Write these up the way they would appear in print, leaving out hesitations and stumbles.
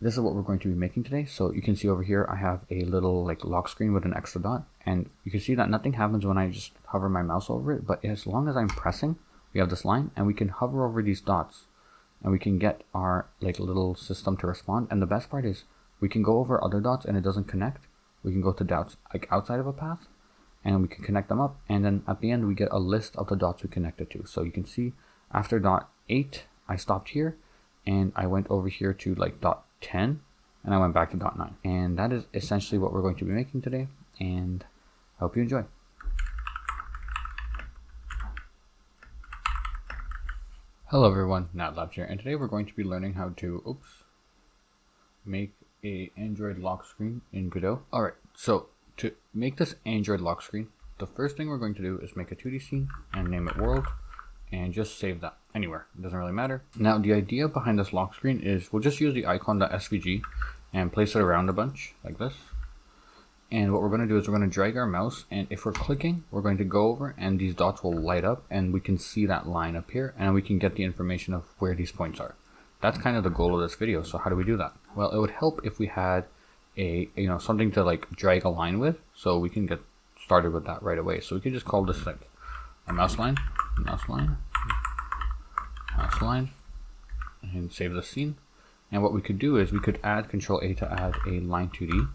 This is what we're going to be making today. So you can see over here I have a little like lock screen with an extra dot, and you can see that nothing happens when I just hover my mouse over it, but as long as I'm pressing, we have this line, and we can hover over these dots and we can get our like little system to respond. And the best part is we can go over other dots and it doesn't connect. We can go to dots like outside of a path and we can connect them up, and then at the end we get a list of the dots we connected to. So you can see after dot 8 I stopped here and I went over here to like dot 10 and I went back to dot 9, and that is essentially what we're going to be making today, and I hope you enjoy. Hello everyone, NatLabs here, and today we're going to be learning how to make a Android lock screen in Godot. Alright, so to make this Android lock screen, the first thing we're going to do is make a 2D scene and name it world, and just save that anywhere. It doesn't really matter. Now the idea behind this lock screen is we'll just use the icon.svg and place it around a bunch like this. And what we're going to do is we're going to drag our mouse, and if we're clicking, we're going to go over and these dots will light up and we can see that line up here, and we can get the information of where these points are. That's kind of the goal of this video. So how do we do that? Well, it would help if we had a something to like drag a line with, so we can get started with that right away. So we can just call this like a mouse line, and save the scene. And what we could do is we could add Control A to add a line 2D.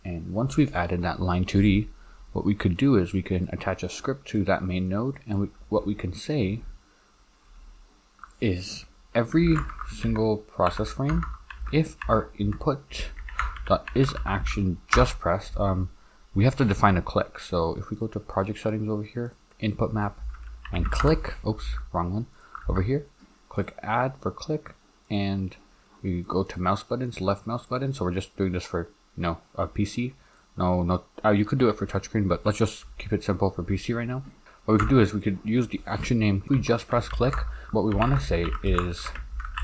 And once we've added that line 2D, what we could do is we can attach a script to that main node, and what we can say is every single process frame, if our input dot is action just pressed, we have to define a click. So if we go to project settings over here, input map, and click, oops, wrong one, over here, click add for click, and we go to mouse buttons, left mouse button. So we're just doing this for a PC. You could do it for touchscreen, but let's just keep it simple for PC right now. What we could do is we could use the action name. If we just press click, what we want to say is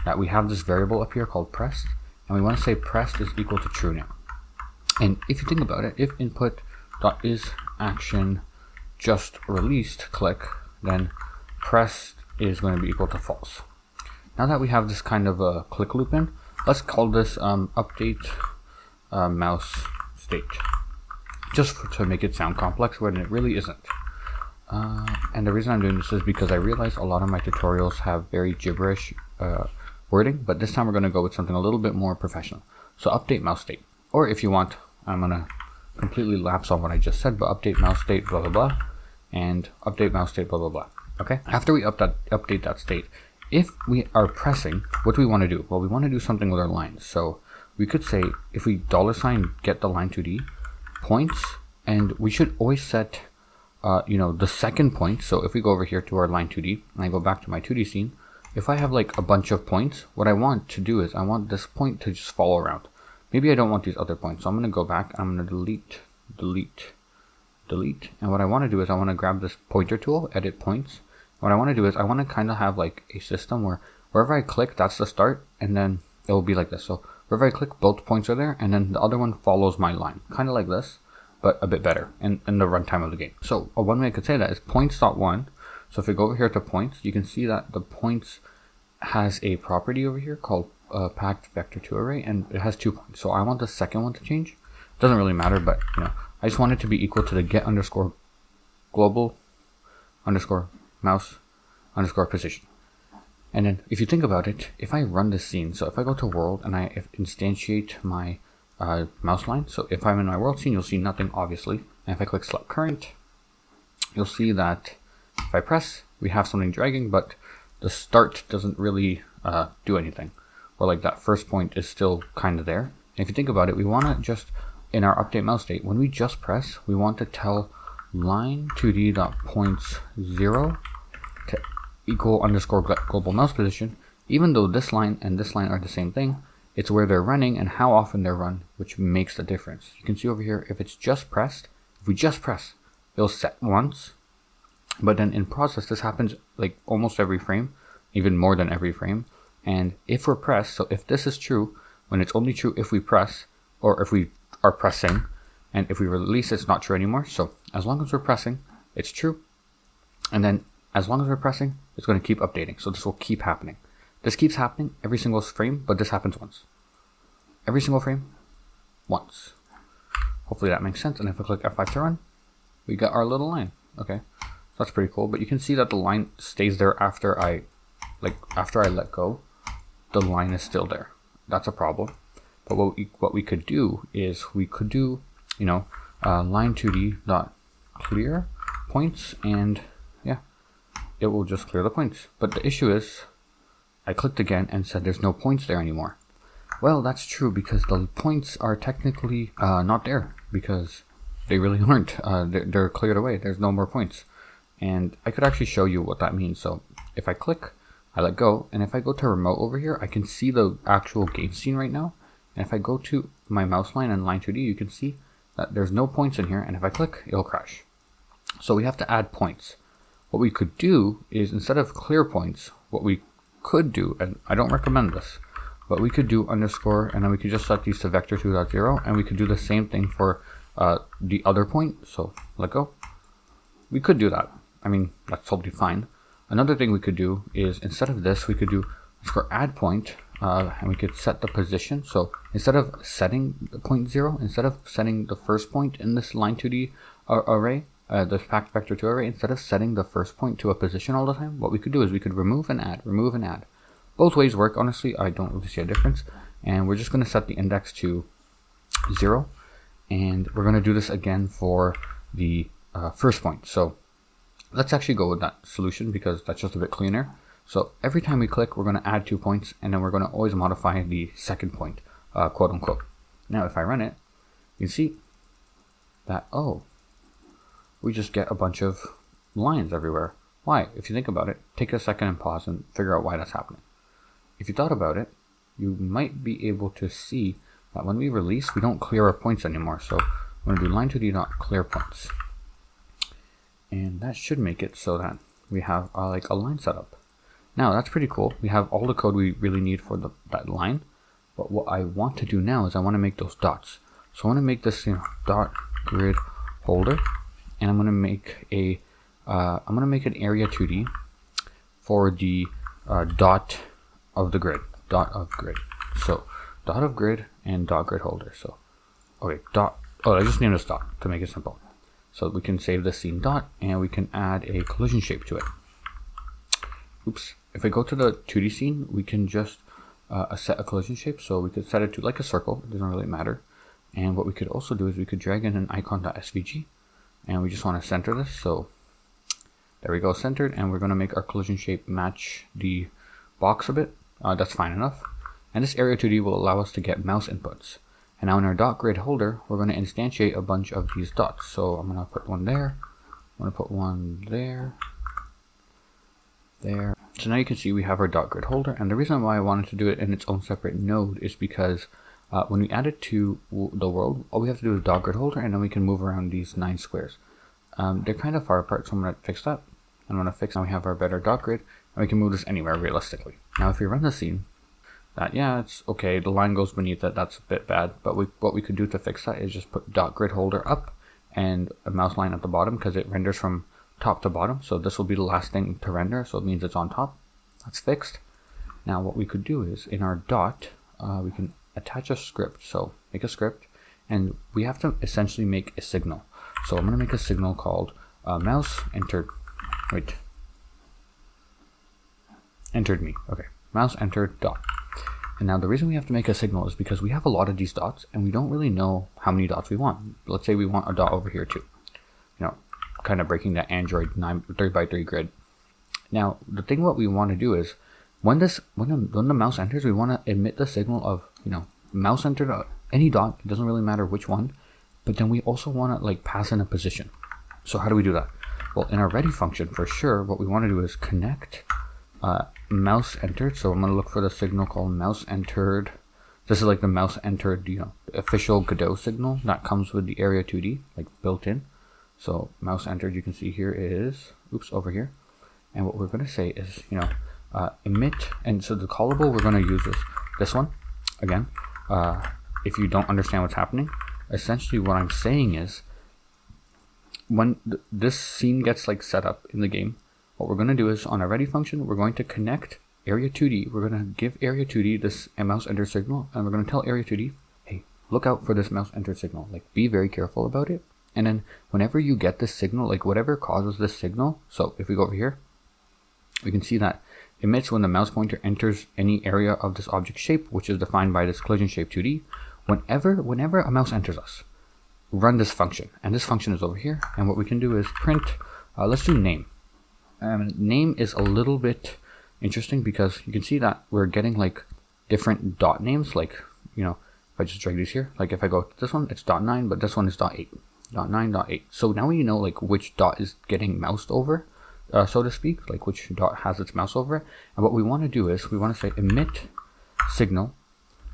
that we have this variable up here called pressed, and we want to say pressed is equal to true now. And if you think about it, if input dot is action just released click, then pressed is going to be equal to false. Now that we have this kind of a click loop in, let's call this update mouse state, just to make it sound complex when it really isn't. And the reason I'm doing this is because I realize a lot of my tutorials have very gibberish wording, but this time we're going to go with something a little bit more professional. So update mouse state, or if you want, I'm going to completely lapse on what I just said, but update mouse state blah blah blah, and update mouse state blah blah blah. Okay, after we update that state, if we are pressing, what do we want to do? Well, we want to do something with our lines. So we could say if we $ get the line 2D points, and we should always set the second point. So if we go over here to our line 2D and I go back to my 2D scene, if I have like a bunch of points, what I want to do is I want this point to just follow around. Maybe I don't want these other points, so I'm going to go back, I'm going to delete, and what I want to do is I want to grab this pointer tool, edit points. What I want to do is I want to kind of have like a system where wherever I click, that's the start, and then it will be like this. So wherever I click, both points are there, and then the other one follows my line, kind of like this, but a bit better in the runtime of the game. So one way I could say that is points.1. So if we go over here to points, you can see that the points has a property over here called packed vector 2 array, and it has 2 points. So I want the second one to change. It doesn't really matter, but I just want it to be equal to the get underscore global underscore mouse underscore position. And then if you think about it, if I run this scene, so if I go to world and I instantiate my mouse line, so if I'm in my world scene, you'll see nothing, obviously. And if I click select current, you'll see that if I press, we have something dragging, but the start doesn't really do anything. Or like that first point is still kind of there. And if you think about it, we want to just, in our update mouse state, when we just press, we want to tell line 2d.points 0 to equal underscore global mouse position. Even though this line and this line are the same thing, it's where they're running and how often they're run, which makes the difference. You can see over here, if it's just pressed, if we just press, it'll set once. But then in process, this happens like almost every frame, even more than every frame. And if we're pressed, so if this is true, when it's only true if we press, or if we are pressing, and if we release, it's not true anymore. So as long as we're pressing, it's true. And then as long as we're pressing, it's going to keep updating. So this will keep happening. This keeps happening every single frame, but this happens once. every single frame once. Hopefully that makes sense. And if I click F5 to run, we got our little line. Okay, so that's pretty cool. But you can see that the line stays there after I let go. The line is still there. That's a problem. But what we could do is we could do, you know, line 2D dot clear points, and yeah, it will just clear the points. But the issue is, I clicked again and said there's no points there anymore. Well, that's true, because the points are technically not there, because they really aren't. They're cleared away. There's no more points. And I could actually show you what that means. So if I click, I let go, and if I go to remote over here, I can see the actual game scene right now. And if I go to my mouse line and line 2D, you can see that there's no points in here, and if I click, it'll crash. So we have to add points. What we could do is, instead of clear points, what we could do, and I don't recommend this, but we could do underscore, and then we could just set these to vector 2.0, and we could do the same thing for the other point. So let go. We could do that. I mean, that's totally fine. Another thing we could do is, instead of this, we could do underscore add point, and we could set the position. So instead of setting the point 0, instead of setting the first point in this line 2D array, the fact vector 2 array, instead of setting the first point to a position all the time, what we could do is we could remove and add, remove and add. Both ways work, honestly. I don't really see a difference. And we're just going to set the index to 0. And we're going to do this again for the first point. So let's actually go with that solution, because that's just a bit cleaner. So every time we click, we're going to add 2 points, and then we're going to always modify the second point, quote unquote. Now, if I run it, you can see that, oh, we just get a bunch of lines everywhere. Why? If you think about it, take a second and pause and figure out why that's happening. If you thought about it, you might be able to see that when we release, we don't clear our points anymore. So we're going to do line 2D dot clear points. And that should make it so that we have like a line setup. Now that's pretty cool. We have all the code we really need for that line. But what I want to do now is I want to make those dots. So I want to make this, you know, dot grid holder, and I'm going to make a an area 2D for the dot of the grid, dot of grid. So dot of grid and dot grid holder. So okay, dot. Oh, I just named this dot to make it simple. So we can save the scene dot, and we can add a collision shape to it. Oops. If I go to the 2D scene, we can just set a collision shape. So we could set it to like a circle. It doesn't really matter. And what we could also do is we could drag in an icon.svg, and we just want to center this. So there we go, centered. And we're going to make our collision shape match the box a bit. That's fine enough. And this area 2D will allow us to get mouse inputs. And now in our dot grid holder, we're going to instantiate a bunch of these dots. So I'm going to put one there. I'm going to put one there. There. So now you can see we have our dot grid holder. And the reason why I wanted to do it in its own separate node is because when we add it to the world, all we have to do is dot grid holder, and then we can move around these 9 squares. They're kind of far apart, so I'm going to fix that. I'm going to fix, now we have our better dot grid, and we can move this anywhere realistically. Now if we run the scene, that, yeah, it's okay, the line goes beneath it, that's a bit bad, but what we could do to fix that is just put dot grid holder up and a mouse line at the bottom, because it renders from top to bottom. So this will be the last thing to render, so it means it's on top. That's fixed. Now what we could do is, in our dot, we can attach a script. So make a script, and we have to essentially make a signal. So I'm going to make a signal called mouse entered, entered me. Okay, mouse entered dot. And now the reason we have to make a signal is because we have a lot of these dots, and we don't really know how many dots we want. Let's say we want a dot over here too. You know, kind of breaking that Android 3x3 grid. Now the thing what we want to do is, when the mouse enters, we want to emit the signal of, you know, mouse entered any dot. It doesn't really matter which one. But then we also want to like pass in a position. So how do we do that? Well, in our ready function, for sure, what we want to do is connect mouse entered. So I'm going to look for the signal called mouse entered. This is like the mouse entered, you know, official Godot signal that comes with the area 2D, like built in. So mouse entered, you can see here is, oops, over here. And what we're going to say is, you know, emit. And so the callable, we're going to use this one again. If you don't understand what's happening, essentially what I'm saying is, when this scene gets like set up in the game, what we're going to do is, on a ready function, we're going to connect area 2D, we're going to give area 2D this mouse enter signal, and we're going to tell area 2D, hey, look out for this mouse enter signal. Like, be very careful about it. And then whenever you get this signal, like whatever causes this signal, so if we go over here, we can see that emits when the mouse pointer enters any area of this object shape, which is defined by this collision shape 2D. Whenever a mouse enters us, run this function, and this function is over here. And what we can do is print, let's do name. Name is a little bit interesting because you can see that we're getting like different dot names. Like, you know, if I just drag these here, like if I go to this one, it's .9, but this one is .8, .9, .8. So now we know like which dot is getting moused over, so to speak, like which dot has its mouse over it. And what we want to do is we want to say emit signal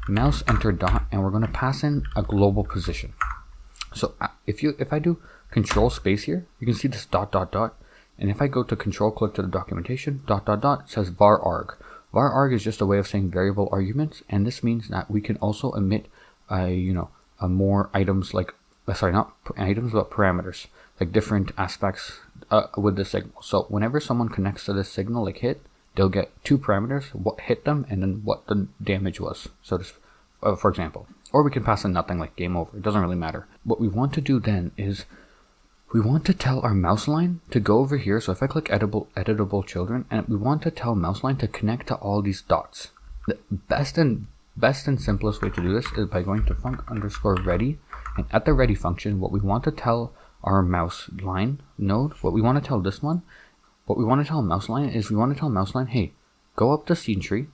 mouse enter dot, and we're going to pass in a global position. So if I do control space here, you can see this dot dot dot, and if I go to control click to the documentation, dot dot dot, it says var arg. Var arg is just a way of saying variable arguments, and this means that we can also emit more items, like sorry, not items but parameters, like different aspects with the signal. So whenever someone connects to this signal, like hit, they'll get two parameters, what hit them and then what the damage was, so this, for example. Or we can pass in nothing, like game over. It doesn't really matter. What we want to do then is we want to tell our mouse line to go over here. So if I click editable children, and we want to tell mouse line to connect to all these dots. The best and simplest way to do this is by going to func_ready, and at the ready function, what we want to tell our mouse line node, what we want to tell this one, what we want to tell mouse line is we want to tell mouse line, hey, go up the scene tree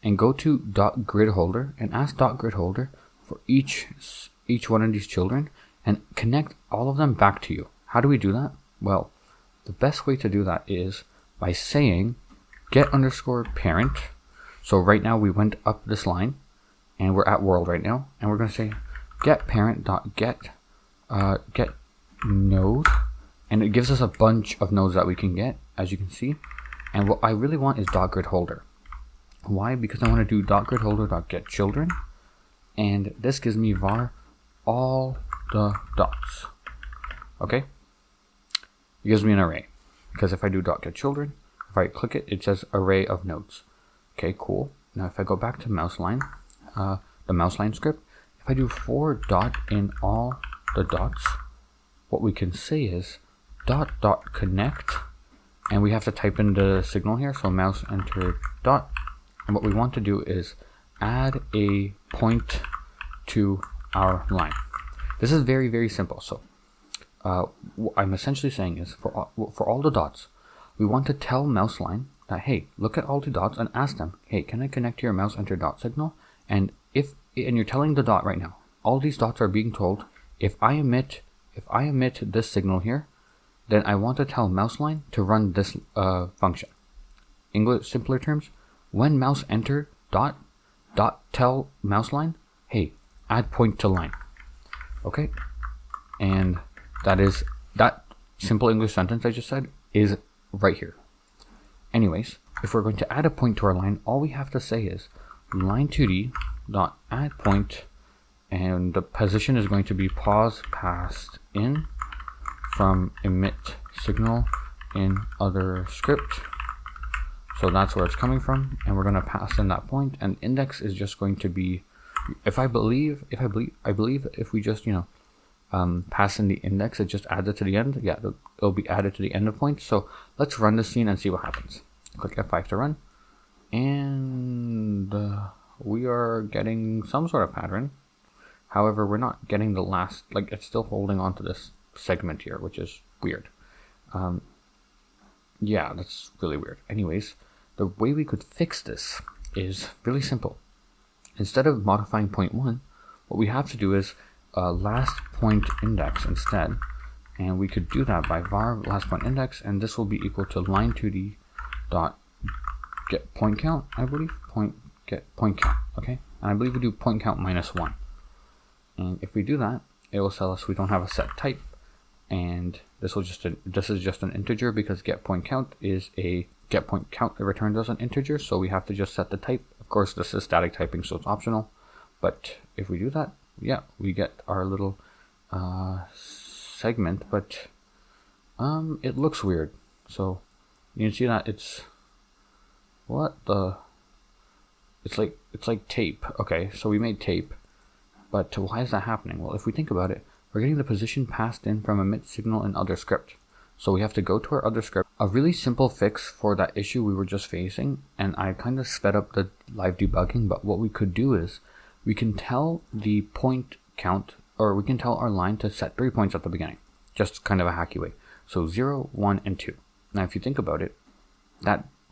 and go to .gridHolder and ask .gridHolder for each one of these children and connect all of them back to you. How do we do that? Well, the best way to do that is by saying get_parent. So right now we went up this line and we're at world right now, and we're going to say get parent.get get node, and it gives us a bunch of nodes that we can get, as you can see. And what I really want is .gridHolder. Why? Because I want to do .gridHolder.getChildren, and this gives me var all the dots. Okay, it gives me an array, because if I do .getChildren, if I click it, it says array of nodes. Okay, cool. Now if I go back to mouse line, the mouse line script, if I do for dot in all the dots, what we can say is dot connect, and we have to type in the signal here, so mouse enter dot, and what we want to do is add a point to our line. This is very, very simple. So what I'm essentially saying is for all the dots, we want to tell mouse line that, hey, look at all the dots and ask them, hey, can I connect to your mouse enter dot signal? And you're telling the dot right now, all these dots are being told, if I emit this signal here, then I want to tell mouse line to run this function. English simpler terms, when mouse enter dot tell mouse line, hey, add point to line. Okay, and that simple English sentence I just said is right here. Anyways, if we're going to add a point to our line, all we have to say is line2d dot add point, and the position is going to be pause passed in from emit signal in other script. So that's where it's coming from, and we're going to pass in that point, and index is just going to be, I believe if we just pass in the index, it just adds it to the end. Yeah, it'll be added to the end of points. So let's run this scene and see what happens. Click F5 to run, and we are getting some sort of pattern. However, we're not getting the last, like it's still holding on to this segment here, which is weird. Yeah, that's really weird. Anyways, the way we could fix this is really simple. Instead of modifying point 1, what we have to do is last point index instead, and we could do that by var last point index, and this will be equal to line2d dot get point count, I believe, get point count. Okay, and I believe we do point count -1, and if we do that, it will tell us we don't have a set type, and this is just an integer, because get point count is a get point count, it returns us an integer, so we have to just set the type. Of course, this is static typing, so it's optional, but if we do that, yeah, we get our little segment, but it looks weird. So you can see that it's What the? It's like tape. Okay, so we made tape, but why is that happening? Well, if we think about it, we're getting the position passed in from emit signal in other script. So we have to go to our other script. A really simple fix for that issue we were just facing, and I kind of sped up the live debugging, but what we could do is we can tell the point count, or we can tell our line to set 3 points at the beginning. Just kind of a hacky way. So 0, 1, and 2. Now if you think about it,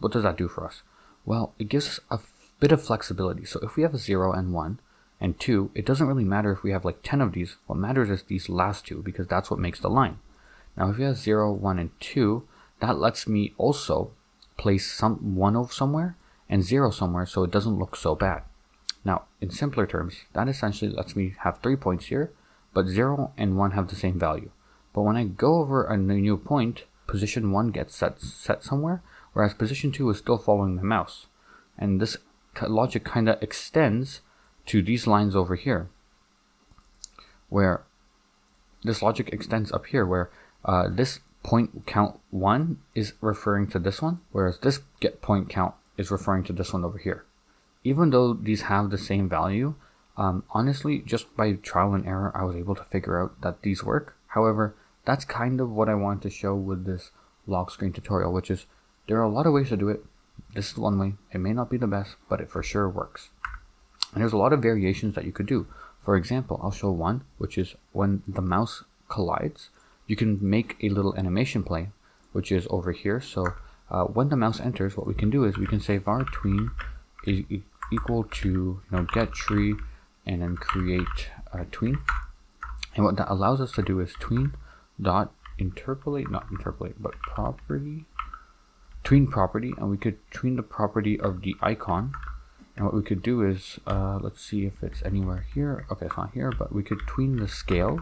what does that do for us? Well, it gives us a bit of flexibility. So if we have a 0 and 1 and 2, it doesn't really matter if we have like 10 of these. What matters is these last two, because that's what makes the line. Now if you have 0, 1, and 2, that lets me also place 1 somewhere and 0 somewhere so it doesn't look so bad. Now in simpler terms, that essentially lets me have 3 points here, but 0 and 1 have the same value. But when I go over a new point, position 1 gets set somewhere, whereas position 2 is still following the mouse. And this logic kind of extends to these lines over here, where this logic extends up here, where this point count 1 is referring to this one, whereas this get point count is referring to this one over here. Even though these have the same value, honestly, just by trial and error, I was able to figure out that these work. However, that's kind of what I wanted to show with this LockScreen tutorial, which is there are a lot of ways to do it. This is one way. It may not be the best, but it for sure works. And there's a lot of variations that you could do. For example, I'll show one, which is when the mouse collides, you can make a little animation play, which is over here. So when the mouse enters, what we can do is we can say var tween is equal to get tree and then create a tween. And what that allows us to do is tween dot interpolate, not interpolate, but property, tween property, and we could tween the property of the icon. And what we could do is, let's see if it's anywhere here. Okay, it's not here, but we could tween the scale,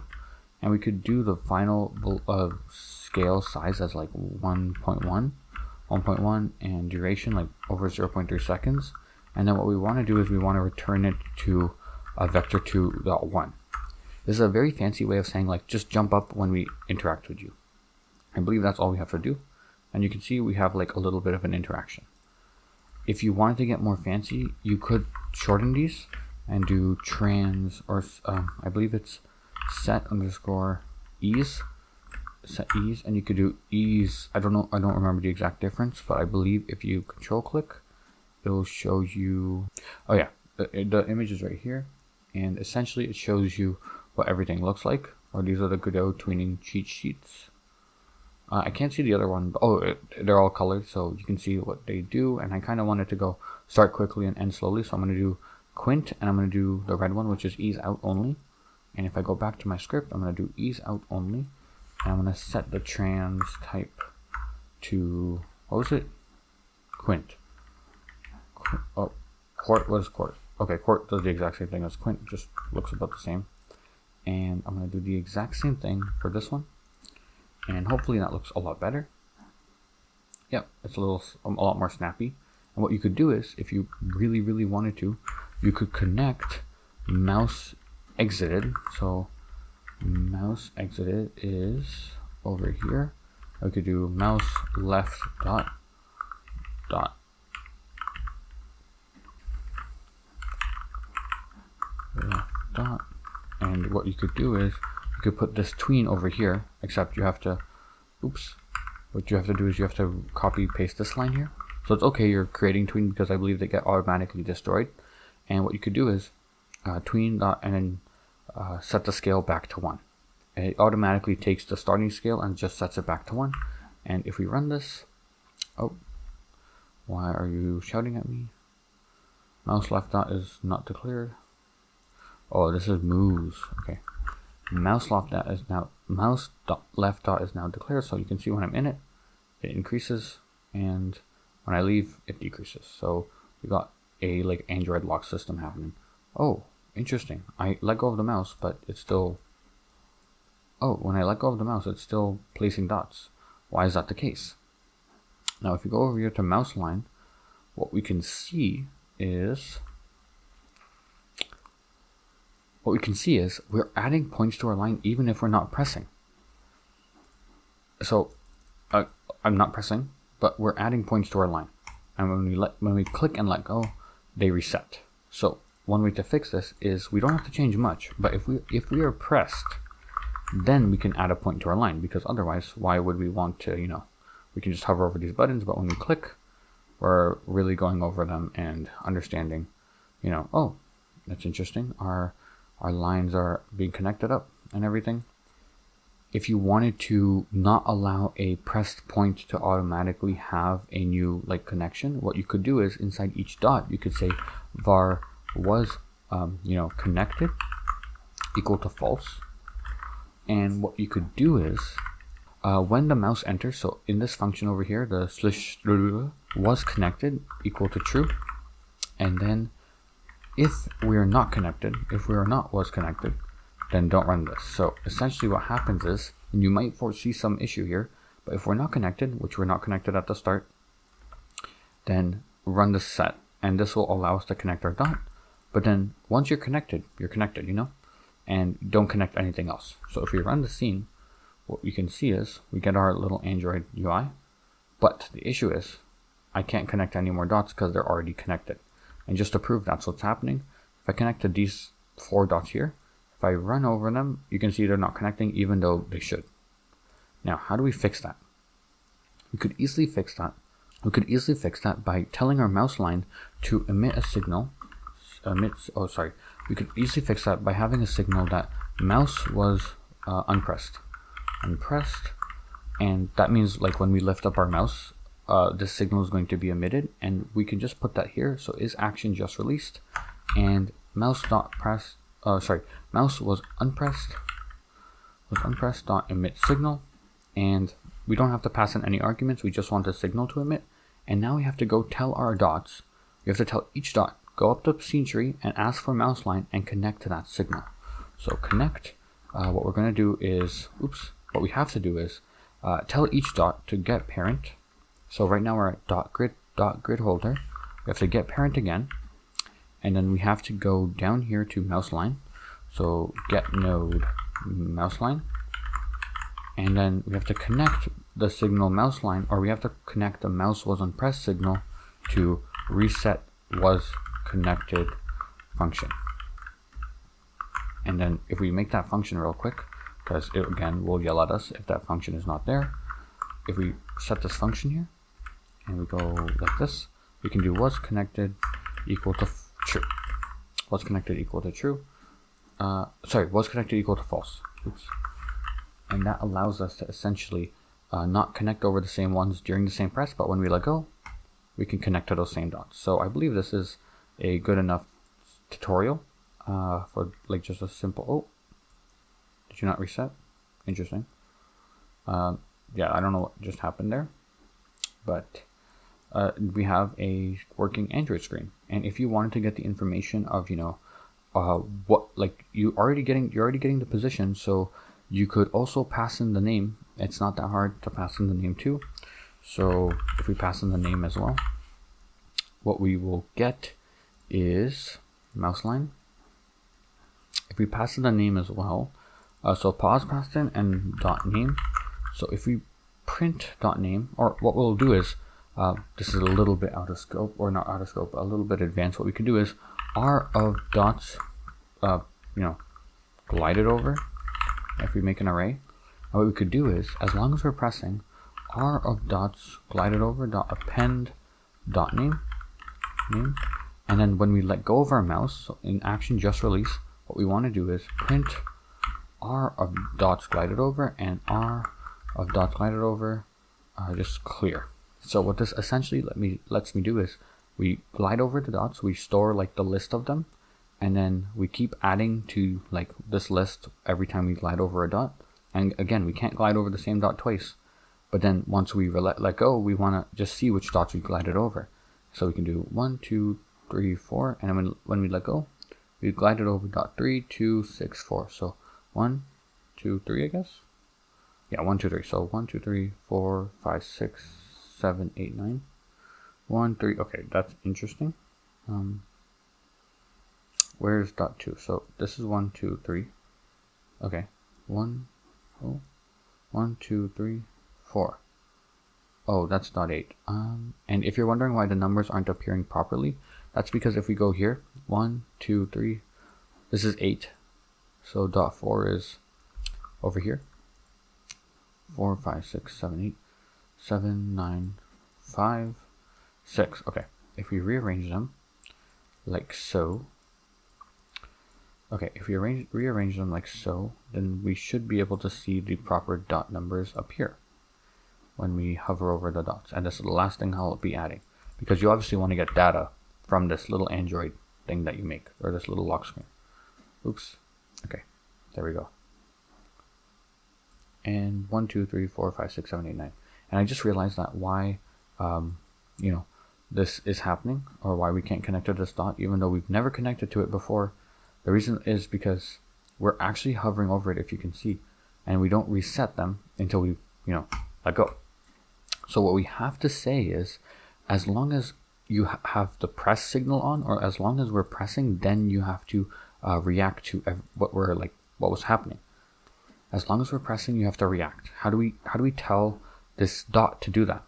and we could do the final scale size as like 1.1, and duration like over 0.3 seconds. And then what we want to do is we want to return it to a vector2.1. This is a very fancy way of saying like just jump up when we interact with you. I believe that's all we have to do. And you can see we have like a little bit of an interaction. If you wanted to get more fancy, you could shorten these and do trans, or I believe it's set underscore ease, set ease, and you could do ease. I don't remember the exact difference, but I believe if you control click, it'll show you. Oh yeah, the image is right here, and essentially it shows you what everything looks like. Or these are the Godot tweening cheat sheets. I can't see the other one, but they're all colored, so you can see what they do. And I kind of wanted to go start quickly and end slowly, so I'm going to do quint, and I'm going to do the red one, which is ease out only. And if I go back to my script, I'm going to do ease out only, and I'm going to set the trans type to, what was it? Quint. Oh, quart was quart. Okay, quart does the exact same thing as quint, just looks about the same. And I'm going to do the exact same thing for this one. And hopefully that looks a lot better. Yep, it's a lot more snappy. And what you could do is, if you really, really wanted to, you could connect mouse exited. So mouse exited is over here. I could do mouse left dot. Left dot. And what you could do is you could put this tween over here, except you have to, what you have to do is you have to copy paste this line here. So it's okay you're creating tween, because I believe they get automatically destroyed. And what you could do is tween dot and then set the scale back to 1. And it automatically takes the starting scale and just sets it back to 1. And if we run this, why are you shouting at me? Mouse left dot is not declared. Oh, this is moves. Okay. Mouse left dot is now left dot is now declared, so you can see when I'm in it, it increases, and when I leave, it decreases. So we got a like Android lock system happening. Oh, interesting. I let go of the mouse, but it's still. Oh, when I let go of the mouse, it's still placing dots. Why is that the case? Now, if you go over here to mouse line, what we can see is. What we can see is we're adding points to our line even if we're not pressing. So I'm not pressing, but we're adding points to our line. and when we click and let go, they reset. So one way to fix this is we don't have to change much, but if we are pressed, then we can add a point to our line, because otherwise, why would we want to, we can just hover over these buttons, but when we click, we're really going over them and understanding, oh, that's interesting. Our lines are being connected up and everything. If you wanted to not allow a pressed point to automatically have a new connection, what you could do is inside each dot, you could say var was, connected equal to false. And what you could do is, when the mouse enters, so in this function over here, the slash was connected equal to true. And then if we are not connected, if we are not was connected, then don't run this. So essentially what happens is, and you might foresee some issue here, but if we're not connected, which we're not connected at the start, then run the set, and this will allow us to connect our dot. But then once you're connected, and don't connect anything else. So if we run the scene, what you can see is we get our little Android UI, but the issue is I can't connect any more dots because they're already connected. And just to prove that's what's happening, if I connect to these 4 dots here, if I run over them, you can see they're not connecting even though they should. Now, how do we fix that? We could easily fix that. We could easily fix that by telling our mouse line to emit a signal. We could easily fix that by having a signal that mouse was unpressed. And that means when we lift up our mouse, this signal is going to be emitted, and we can just put that here. So is action just released, and mouse was unpressed dot emit signal, and we don't have to pass in any arguments. We just want a signal to emit, and now we have to go tell our dots. We have to tell each dot, go up the scene tree and ask for mouse line and connect to that signal. So connect. What we're going to do is, what we have to do is tell each dot to get parent. So right now we're at dot grid holder. We have to get parent again, and then we have to go down here to mouse line. So get node mouse line, and then we have to connect the signal mouse line, or we have to connect the mouse was unpressed signal to reset was connected function. And then if we make that function real quick, because it again will yell at us if that function is not there. If we set this function here and we go like this, we can do was connected equal to true. Was connected equal to true. Was connected equal to false. And that allows us to essentially not connect over the same ones during the same press, but when we let go, we can connect to those same dots. So I believe this is a good enough tutorial for just a simple, did you not reset? Interesting. Yeah, I don't know what just happened there, but we have a working Android screen. And if you wanted to get the information of, you're already getting the position, so you could also pass in the name. It's not that hard to pass in the name too. So if we pass in the name as well, what we will get is mouse line. If we pass in the name as well, so pause passed in and dot name. So if we print dot name, or what we'll do is, this is a little bit out of scope, or not out of scope, but a little bit advanced. What we can do is R of dots, glided over. If we make an array, and what we could do is, as long as we're pressing R of dots glided over dot append dot name, and then when we let go of our mouse, so in action just release, what we want to do is print R of dots glided over and R of dots glided over just clear. So what this essentially lets me do is we glide over the dots, we store the list of them, and then we keep adding to this list every time we glide over a dot. And again, we can't glide over the same dot twice, but then once we let go, we want to just see which dots we glided over. So we can do 1, 2, 3, 4, and then when we let go, we glided over dot 3, 2, 6, 4. So 1, 2, 3, I guess. Yeah, 1, 2, 3. So 1, 2, 3, 4, 5, 6, 7, 8, 9. 1, 3. Okay, that's interesting. Where's dot 2? So this is 1, 2, 3. Okay, 1, 2, 3, 4. Oh, that's dot 8. And if you're wondering why the numbers aren't appearing properly, that's because if we go here, 1, 2, 3, this is 8. So dot 4 is over here. 4, 5, 6, 7, 8, 7, 9, 5, 6. Okay, if we rearrange them like so, okay, if we rearrange them like so, then we should be able to see the proper dot numbers appear when we hover over the dots. And this is the last thing I'll be adding, because you obviously want to get data from this little Android thing that you make, or this little lock screen. Oops. Okay, there we go. And 1, 2, 3, 4, 5, 6, 7, 8, 9. And I just realized that why, you know, this is happening, or why we can't connect to this dot, even though we've never connected to it before. The reason is because we're actually hovering over it, if you can see, and we don't reset them until we, let go. So what we have to say is, as long as you have the press signal on, or as long as we're pressing, then you have to react to what was happening. As long as we're pressing, you have to react. How do we tell this dot to do that?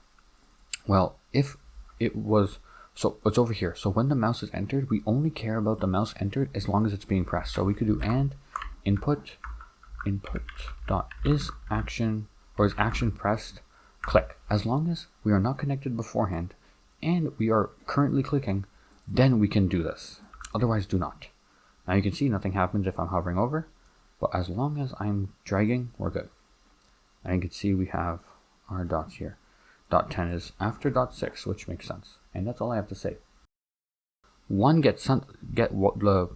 Well, if it was, so it's over here. So when the mouse is entered, we only care about the mouse entered as long as it's being pressed. So we could do and input dot is action, or is action pressed, click. As long as we are not connected beforehand and we are currently clicking, then we can do this. Otherwise, do not. Now you can see nothing happens if I'm hovering over, but as long as I'm dragging, we're good. And you can see we have our dots here. Dot 10 is after dot 6, which makes sense. And that's all I have to say. The